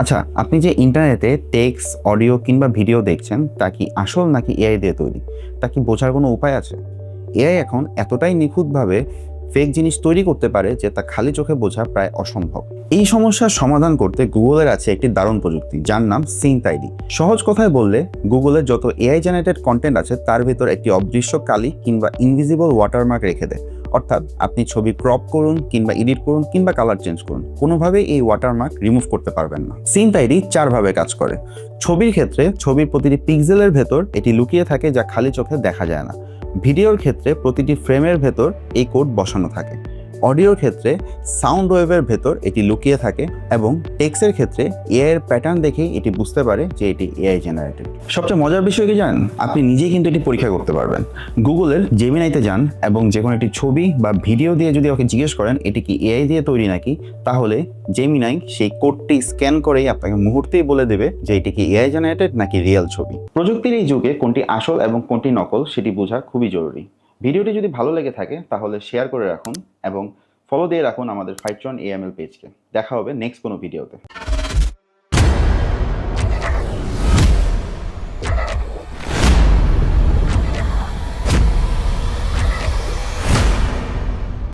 আচ্ছা, আপনি যে ইন্টারনেটে টেক্সট, অডিও কিংবা ভিডিও দেখছেন তা কি আসল নাকি এআই দিয়ে তৈরি? তা কি বোঝার কোনো উপায় আছে? এআই এখন এতটাই নিখুঁতভাবে ফেক জিনিস তৈরি করতে পারে যে তা খালি চোখে বোঝা প্রায় অসম্ভব। এই সমস্যার সমাধান করতে গুগলের আছে একটি দারুণ প্রযুক্তি যার নাম সিনথ-আইডি। সহজ কথায় বললে গুগলের যত এআই জেনারেটেড কন্টেন্ট আছে তার ভেতর একটি অদৃশ্য কালি কিংবা ইনভিজিবল ওয়াটারমার্ক রেখে দেয়। অর্থাৎ আপনি ছবি ক্রপ করুন কিংবা এডিট করুন কিংবা কালার চেঞ্জ করুন, কোনোভাবেই এই ওয়াটারমার্ক রিমুভ করতে পারবেন না। সিনথ-আইডি চারভাবে কাজ করে। ছবির ক্ষেত্রে ছবির প্রতিটি পিক্সেলের ভেতর এটি লুকিয়ে থাকে যা খালি চোখে দেখা যায় না। ভিডিওর ক্ষেত্রে প্রতিটি ফ্রেমের ভেতর এই কোড বসানো থাকে। অডিওর ক্ষেত্রে সাউন্ড ওয়েভের ভেতর এটি লুকিয়ে থাকে এবং টেক্সটের ক্ষেত্রে এআই এর প্যাটার্ন দেখেই এটি বুঝতে পারে যে এটি এআই জেনারেটেড। সবচেয়ে মজার বিষয় কি জানেন? আপনি নিজেই কিন্তু এটি পরীক্ষা করতে পারবেন। গুগলের জেমিনাইতে যান এবং যে কোনো একটি ছবি বা ভিডিও দিয়ে যদি ওকে জিজ্ঞেস করেন এটি কি এআই দিয়ে তৈরি নাকি, তাহলে জেমিনাই সেই কোডটি স্ক্যান করেই আপনাকে মুহূর্তেই বলে দেবে যে এটি কি এআই জেনারেটেড নাকি রিয়েল ছবি। প্রযুক্তির এই যুগে কোনটি আসল এবং কোনটি নকল সেটি বোঝা খুবই জরুরি। ভিডিওটি যদি ভালো লেগে থাকে তাহলে শেয়ার করে রাখুন এবং ফলো দিয়ে রাখুন আমাদের ফাইট্রন এএমএল পেজকে। দেখা হবে নেক্সট কোনো ভিডিওতে।